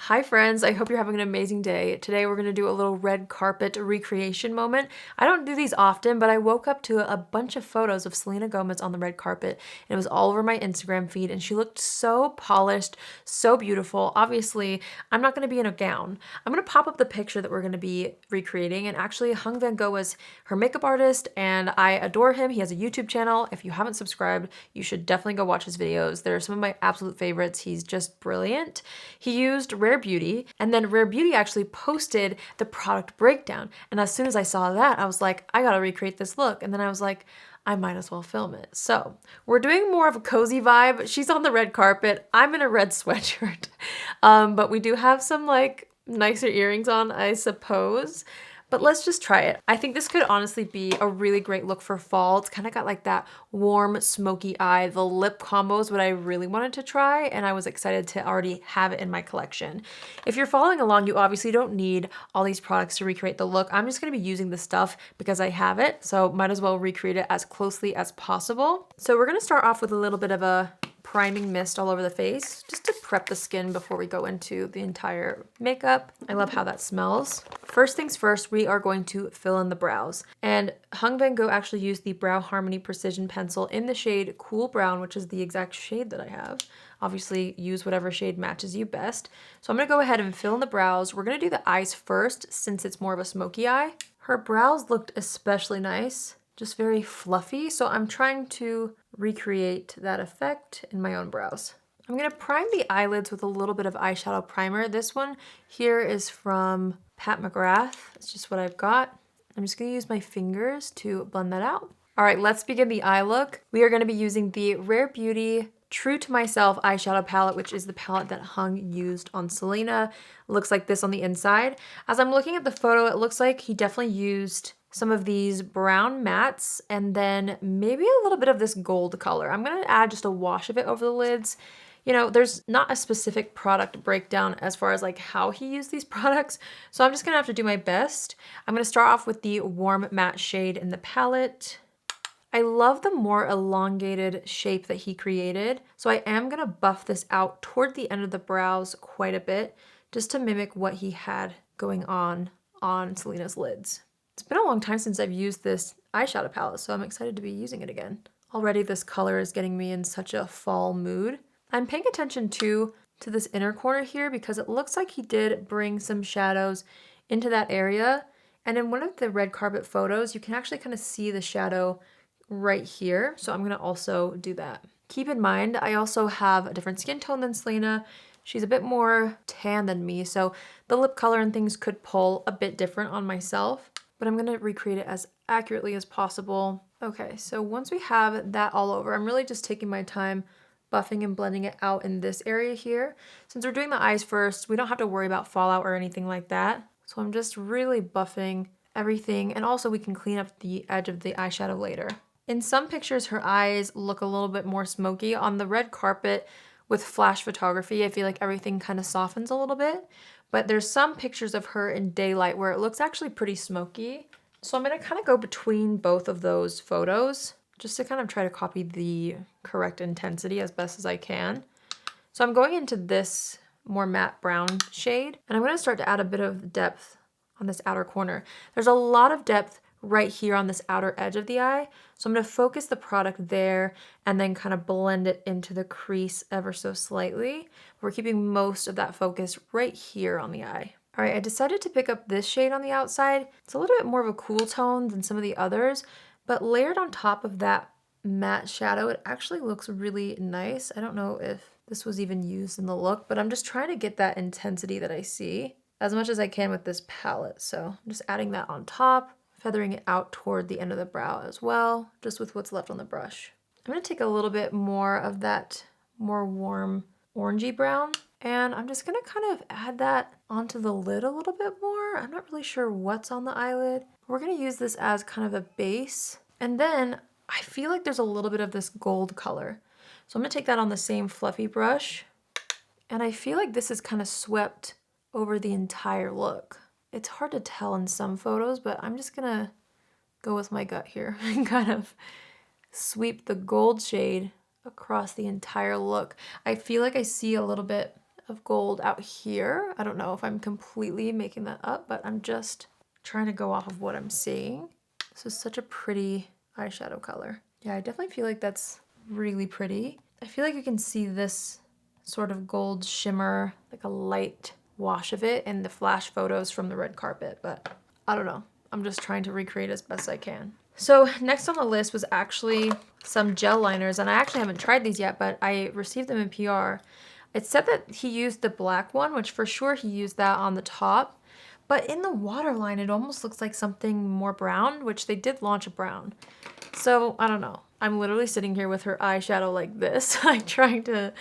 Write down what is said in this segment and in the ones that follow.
Hi friends, I hope you're having an amazing day. Today we're going to do a little red carpet recreation moment. I don't do these often, but I woke up to a bunch of photos of Selena Gomez on the red carpet. And it was all over my Instagram feed and she looked so polished, so beautiful. Obviously, I'm not going to be in a gown. I'm going to pop up the picture that we're going to be recreating, and actually Vanngo was her makeup artist and I adore him. He has a YouTube channel. If you haven't subscribed, you should definitely go watch his videos. They're some of my absolute favorites. He's just brilliant. He used Rare Beauty, and then Rare Beauty actually posted the product breakdown. And as soon as I saw that, I was like, I gotta recreate this look. And then I was like, I might as well film it. So we're doing more of a cozy vibe. She's on the red carpet. I'm in a red sweatshirt. But we do have some like nicer earrings on, I suppose. But let's just try it. I think this could honestly be a really great look for fall. It's kind of got like that warm, smoky eye. The lip combo is what I really wanted to try, and I was excited to already have it in my collection. If you're following along, you obviously don't need all these products to recreate the look. I'm just gonna be using the stuff because I have it, so might as well recreate it as closely as possible. So we're gonna start off with a little bit of a priming mist all over the face, just to prep the skin before we go into the entire makeup. I love how that smells. First things first, we are going to fill in the brows. And Vanngo actually used the Brow Harmony Precision Pencil in the shade Cool Brown, which is the exact shade that I have. Obviously, use whatever shade matches you best. So I'm gonna go ahead and fill in the brows. We're gonna do the eyes first since it's more of a smoky eye. Her brows looked especially nice, just very fluffy. So I'm trying to recreate that effect in my own brows. I'm gonna prime the eyelids with a little bit of eyeshadow primer. This one here is from Mcgrath. It's just what I've got. I'm just gonna use my fingers to blend that out. All right, let's begin the eye look. We are gonna be using the Rare Beauty True to Myself eyeshadow palette, which is the palette that Hung used on Selena. It looks like this on the inside. As I'm looking at the photo, it looks like he definitely used some of these brown mattes and then maybe a little bit of this gold color. I'm gonna add just a wash of it over the lids. You know, there's not a specific product breakdown as far as like how he used these products, so I'm just gonna have to do my best. I'm gonna start off with the warm matte shade in the palette. I love the more elongated shape that he created, so I am gonna buff this out toward the end of the brows quite a bit, just to mimic what he had going on Selena's lids. It's been a long time since I've used this eyeshadow palette, so I'm excited to be using it again. Already this color is getting me in such a fall mood. I'm paying attention too to this inner corner here because it looks like he did bring some shadows into that area. And in one of the red carpet photos, you can actually kind of see the shadow right here. So I'm gonna also do that. Keep in mind, I also have a different skin tone than Selena. She's a bit more tan than me, so the lip color and things could pull a bit different on myself, but I'm gonna recreate it as accurately as possible. Okay, so once we have that all over, I'm really just taking my time buffing and blending it out in this area here. Since we're doing the eyes first, we don't have to worry about fallout or anything like that. So I'm just really buffing everything, and also we can clean up the edge of the eyeshadow later. In some pictures, her eyes look a little bit more smoky. On the red carpet with flash photography, I feel like everything kind of softens a little bit, but there's some pictures of her in daylight where it looks actually pretty smoky. So I'm gonna kind of go between both of those photos just to kind of try to copy the correct intensity as best as I can. So I'm going into this more matte brown shade, and I'm gonna start to add a bit of depth on this outer corner. There's a lot of depth right here on this outer edge of the eye. So I'm gonna focus the product there and then kind of blend it into the crease ever so slightly. We're keeping most of that focus right here on the eye. All right, I decided to pick up this shade on the outside. It's a little bit more of a cool tone than some of the others, but layered on top of that matte shadow, it actually looks really nice. I don't know if this was even used in the look, but I'm just trying to get that intensity that I see as much as I can with this palette. So I'm just adding that on top, feathering it out toward the end of the brow as well, just with what's left on the brush. I'm gonna take a little bit more of that more warm orangey brown, and I'm just gonna kind of add that onto the lid a little bit more. I'm not really sure what's on the eyelid. We're gonna use this as kind of a base. And then I feel like there's a little bit of this gold color. So I'm gonna take that on the same fluffy brush, and I feel like this is kind of swept over the entire look. It's hard to tell in some photos, but I'm just gonna go with my gut here and kind of sweep the gold shade across the entire look. I feel like I see a little bit of gold out here. I don't know if I'm completely making that up, but I'm just trying to go off of what I'm seeing. This is such a pretty eyeshadow color. Yeah, I definitely feel like that's really pretty. I feel like you can see this sort of gold shimmer, like a light wash of it in the flash photos from the red carpet, but I don't know. I'm just trying to recreate as best I can. So next on the list was actually some gel liners, and I actually haven't tried these yet, but I received them in PR. It said that he used the black one, which for sure he used that on the top, but in the waterline it almost looks like something more brown, which they did launch a brown. So I don't know. I'm literally sitting here with her eyeshadow like this, like trying to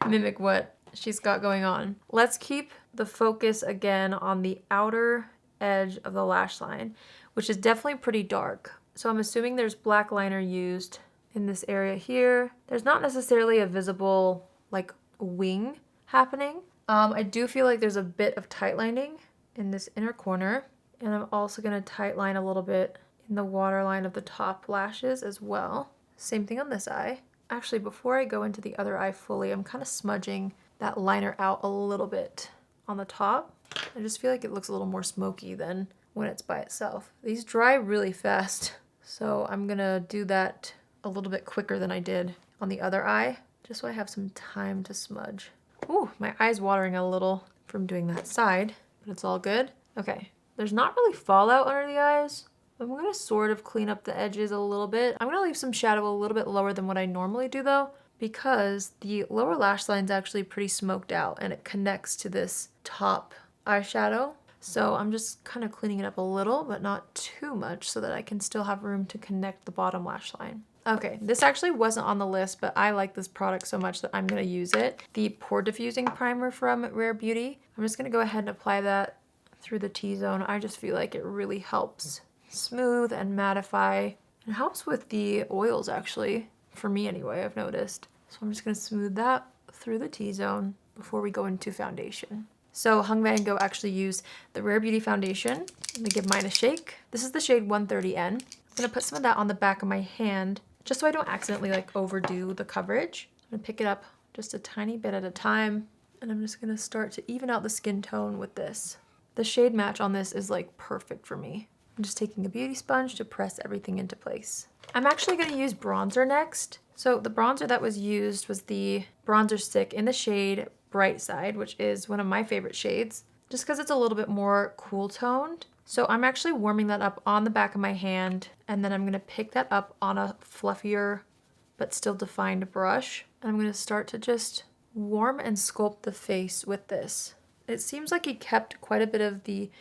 mimic what she's got going on. Let's keep the focus again on the outer edge of the lash line, which is definitely pretty dark. So I'm assuming there's black liner used in this area here. There's not necessarily a visible like wing happening. I do feel like there's a bit of tight lining in this inner corner, and I'm also gonna tight line a little bit in the waterline of the top lashes as well. Same thing on this eye. Actually, before I go into the other eye fully, I'm kind of smudging that liner out a little bit on the top. I just feel like it looks a little more smoky than when it's by itself. These dry really fast, so I'm gonna do that a little bit quicker than I did on the other eye, just so I have some time to smudge. Ooh, my eye's watering a little from doing that side, but it's all good. Okay, there's not really fallout under the eyes. I'm gonna sort of clean up the edges a little bit. I'm gonna leave some shadow a little bit lower than what I normally do though, because the lower lash line's actually pretty smoked out and it connects to this top eyeshadow. So I'm just kind of cleaning it up a little, but not too much, so that I can still have room to connect the bottom lash line. Okay, this actually wasn't on the list, but I like this product so much that I'm gonna use it. The Pore Diffusing Primer from Rare Beauty. I'm just gonna go ahead and apply that through the T-zone. I just feel like it really helps smooth and mattify. It helps with the oils actually, for me anyway, I've noticed. So I'm just gonna smooth that through the T-zone before we go into foundation. So Vanngo actually used the Rare Beauty foundation. I'm gonna give mine a shake. This is the shade 130N. I'm gonna put some of that on the back of my hand, just so I don't accidentally like overdo the coverage. I'm gonna pick it up just a tiny bit at a time, and I'm just gonna start to even out the skin tone with this. The shade match on this is like perfect for me. I'm just taking a beauty sponge to press everything into place. I'm actually gonna use bronzer next. So the bronzer that was used was the bronzer stick in the shade Bright Side, which is one of my favorite shades, just because it's a little bit more cool toned. So I'm actually warming that up on the back of my hand, and then I'm gonna pick that up on a fluffier but still defined brush. And I'm gonna start to just warm and sculpt the face with this. It seems like he kept quite a bit of the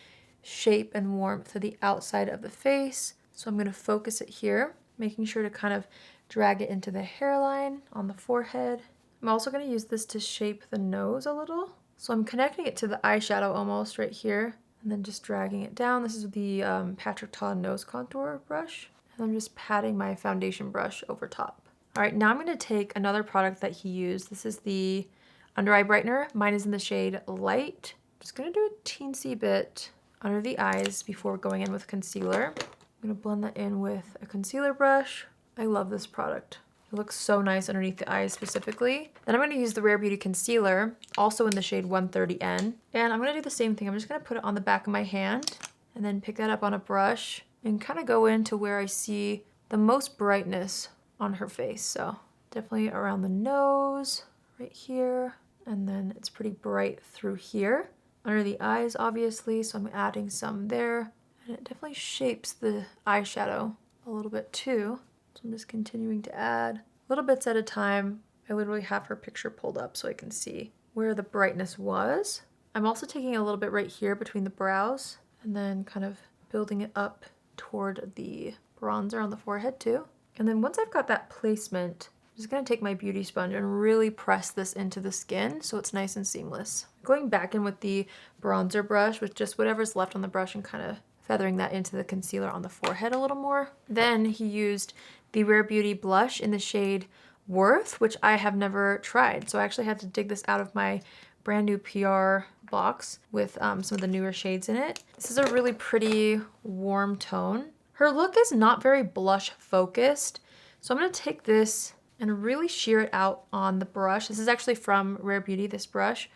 shape and warmth to the outside of the face. So I'm gonna focus it here, making sure to kind of drag it into the hairline on the forehead. I'm also gonna use this to shape the nose a little. So I'm connecting it to the eyeshadow almost right here, and then just dragging it down. This is the Patrick Ta nose contour brush. And I'm just patting my foundation brush over top. All right, now I'm gonna take another product that he used. This is the under eye brightener. Mine is in the shade Light. Just gonna do a teensy bit under the eyes before going in with concealer. I'm gonna blend that in with a concealer brush. I love this product. It looks so nice underneath the eyes specifically. Then I'm gonna use the Rare Beauty concealer, also in the shade 130N. And I'm gonna do the same thing. I'm just gonna put it on the back of my hand and then pick that up on a brush and kind of go into where I see the most brightness on her face. So definitely around the nose, right here. And then it's pretty bright through here. Under the eyes, obviously, so I'm adding some there. And it definitely shapes the eyeshadow a little bit too. So I'm just continuing to add little bits at a time. I literally have her picture pulled up so I can see where the brightness was. I'm also taking a little bit right here between the brows and then kind of building it up toward the bronzer on the forehead too. And then once I've got that placement, I'm just gonna take my beauty sponge and really press this into the skin so it's nice and seamless. Going back in with the bronzer brush with just whatever's left on the brush and kind of feathering that into the concealer on the forehead a little more. Then he used the Rare Beauty blush in the shade Worth, which I have never tried. So I actually had to dig this out of my brand new PR box with some of the newer shades in it. This is a really pretty warm tone. Her look is not very blush focused. So I'm gonna take this and really sheer it out on the brush. This is actually from Rare Beauty, this brush.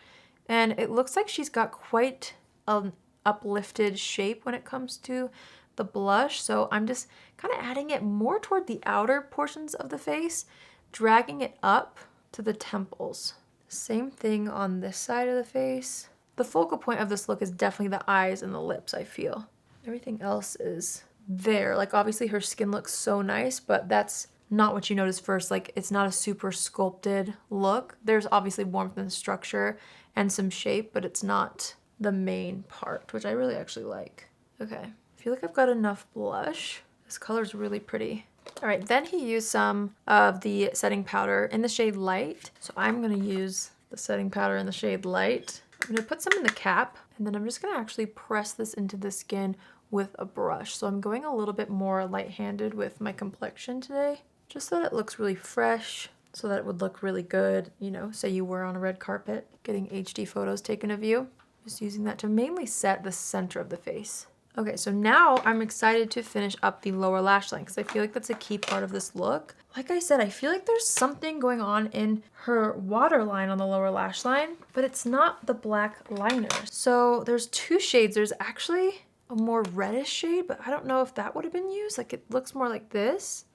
And it looks like she's got quite an uplifted shape when it comes to the blush. So I'm just kind of adding it more toward the outer portions of the face, dragging it up to the temples. Same thing on this side of the face. The focal point of this look is definitely the eyes and the lips, I feel. Everything else is there. Like obviously her skin looks so nice, but that's not what you notice first. Like it's not a super sculpted look. There's obviously warmth and structure and some shape, but it's not the main part, which I really actually like. Okay, I feel like I've got enough blush. This color's really pretty. All right, then he used some of the setting powder in the shade Light. So I'm gonna use the setting powder in the shade Light. I'm gonna put some in the cap, and then I'm just gonna actually press this into the skin with a brush. So I'm going a little bit more light-handed with my complexion today, just so that it looks really fresh, so that it would look really good, you know, say you were on a red carpet, getting HD photos taken of you. Just using that to mainly set the center of the face. Okay, so now I'm excited to finish up the lower lash line because I feel like that's a key part of this look. Like I said, I feel like there's something going on in her waterline on the lower lash line, but it's not the black liner. So there's two shades. There's actually a more reddish shade, but I don't know if that would have been used. Like it looks more like this.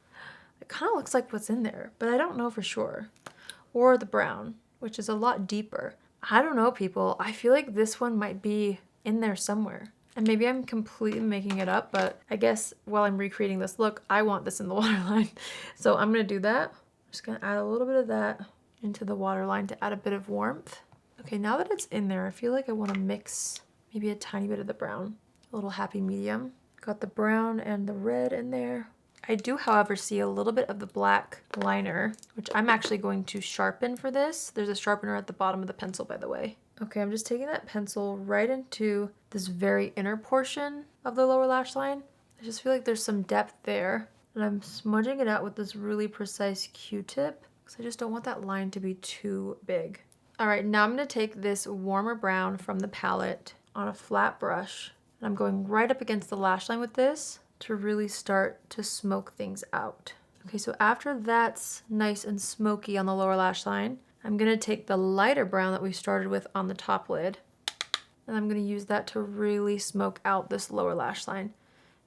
It kind of looks like what's in there, but I don't know for sure. Or the brown, which is a lot deeper. I don't know, people. I feel like this one might be in there somewhere. And maybe I'm completely making it up, but I guess while I'm recreating this look, I want this in the waterline. So I'm gonna do that. I'm just gonna add a little bit of that into the waterline to add a bit of warmth. Okay, now that it's in there, I feel like I wanna mix maybe a tiny bit of the brown, a little happy medium. Got the brown and the red in there. I do, however, see a little bit of the black liner, which I'm actually going to sharpen for this. There's a sharpener at the bottom of the pencil, by the way. Okay, I'm just taking that pencil right into this very inner portion of the lower lash line. I just feel like there's some depth there. And I'm smudging it out with this really precise Q-tip because I just don't want that line to be too big. All right, now I'm gonna take this warmer brown from the palette on a flat brush. And I'm going right up against the lash line with this to really start to smoke things out. Okay, so after that's nice and smoky on the lower lash line, I'm gonna take the lighter brown that we started with on the top lid, and I'm gonna use that to really smoke out this lower lash line.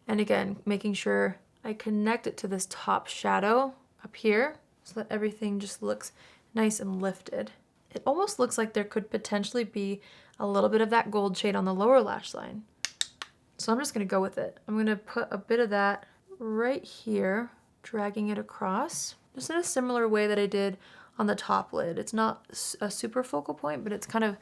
And again, making sure I connect it to this top shadow up here so that everything just looks nice and lifted. It almost looks like there could potentially be a little bit of that gold shade on the lower lash line. So I'm just gonna go with it. I'm gonna put a bit of that right here, dragging it across, just in a similar way that I did on the top lid. It's not a super focal point, but it's kind of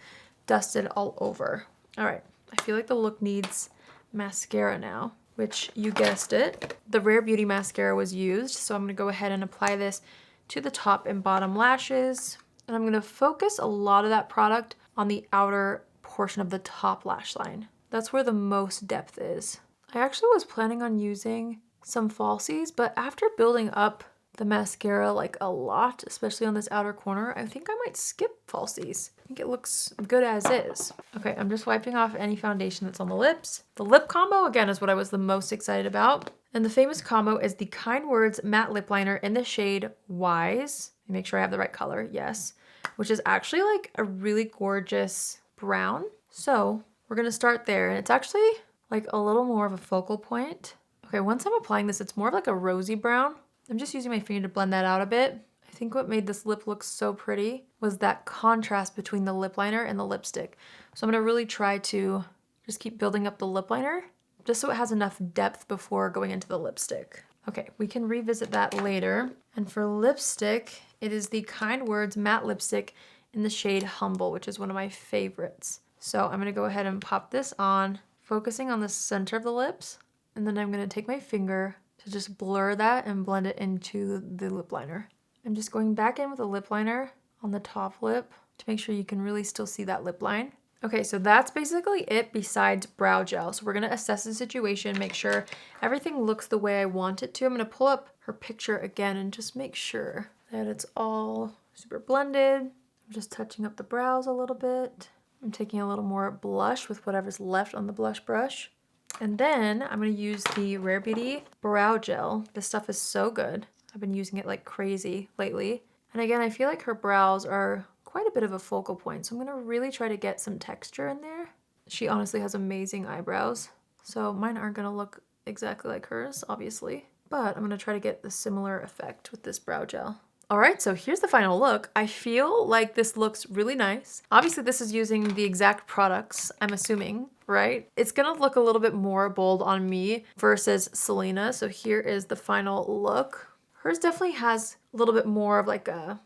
dusted all over. All right, I feel like the look needs mascara now, which you guessed it. The Rare Beauty mascara was used, so I'm gonna go ahead and apply this to the top and bottom lashes. And I'm gonna focus a lot of that product on the outer portion of the top lash line. That's where the most depth is. I actually was planning on using some falsies, but after building up the mascara like a lot, especially on this outer corner, I think I might skip falsies. I think it looks good as is. Okay, I'm just wiping off any foundation that's on the lips. The lip combo, again, is what I was the most excited about. And the famous combo is the Kind Words matte lip liner in the shade Wise. Let me make sure I have the right color, yes. Which is actually like a really gorgeous brown. So we're gonna start there, and it's actually like a little more of a focal point. Okay, once I'm applying this, it's more of like a rosy brown. I'm just using my finger to blend that out a bit. I think what made this lip look so pretty was that contrast between the lip liner and the lipstick. So I'm gonna really try to just keep building up the lip liner just so it has enough depth before going into the lipstick. Okay, we can revisit that later. And for lipstick, it is the Kind Words matte lipstick in the shade Humble, which is one of my favorites. So I'm gonna go ahead and pop this on, focusing on the center of the lips. And then I'm gonna take my finger to just blur that and blend it into the lip liner. I'm just going back in with a lip liner on the top lip to make sure you can really still see that lip line. Okay, so that's basically it besides brow gel. So we're gonna assess the situation, make sure everything looks the way I want it to. I'm gonna pull up her picture again and just make sure that it's all super blended. I'm just touching up the brows a little bit. I'm taking a little more blush with whatever's left on the blush brush. And then I'm gonna use the Rare Beauty Brow Gel. This stuff is so good. I've been using it like crazy lately. And again, I feel like her brows are quite a bit of a focal point. So I'm gonna really try to get some texture in there. She honestly has amazing eyebrows. So mine aren't gonna look exactly like hers, obviously. But I'm gonna try to get the similar effect with this brow gel. All right, so here's the final look. I feel like this looks really nice. Obviously, this is using the exact products, I'm assuming, right? It's gonna look a little bit more bold on me versus Selena. So here is the final look. Hers definitely has a little bit more of like a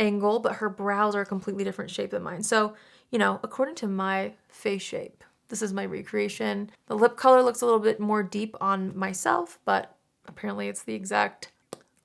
angle, but her brows are a completely different shape than mine. So, you know, according to my face shape, this is my recreation. The lip color looks a little bit more deep on myself, but apparently it's the exact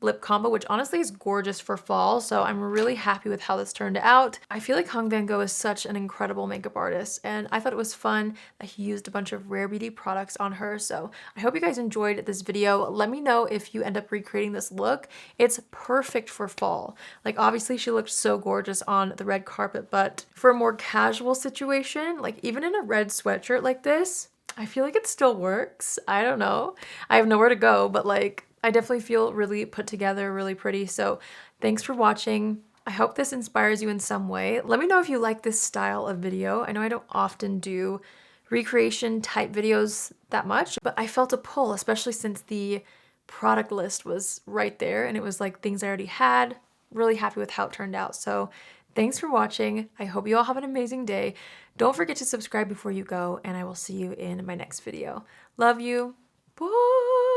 lip combo, which honestly is gorgeous for fall. So I'm really happy with how this turned out. I feel like Vanngo is such an incredible makeup artist, and I thought it was fun that he used a bunch of rare beauty products on her. So I hope you guys enjoyed this video. Let me know if you end up recreating this look. It's perfect for fall. Like obviously she looked so gorgeous on the red carpet, but for a more casual situation, like even in a red sweatshirt like this, I feel like it still works. I don't know. I have nowhere to go, but like I definitely feel really put together, really pretty. So thanks for watching. I hope this inspires you in some way. Let me know if you like this style of video. I know I don't often do recreation type videos that much, but I felt a pull, especially since the product list was right there and it was like things I already had. Really happy with how it turned out. So thanks for watching. I hope you all have an amazing day. Don't forget to subscribe before you go, and I will see you in my next video. Love you. Bye.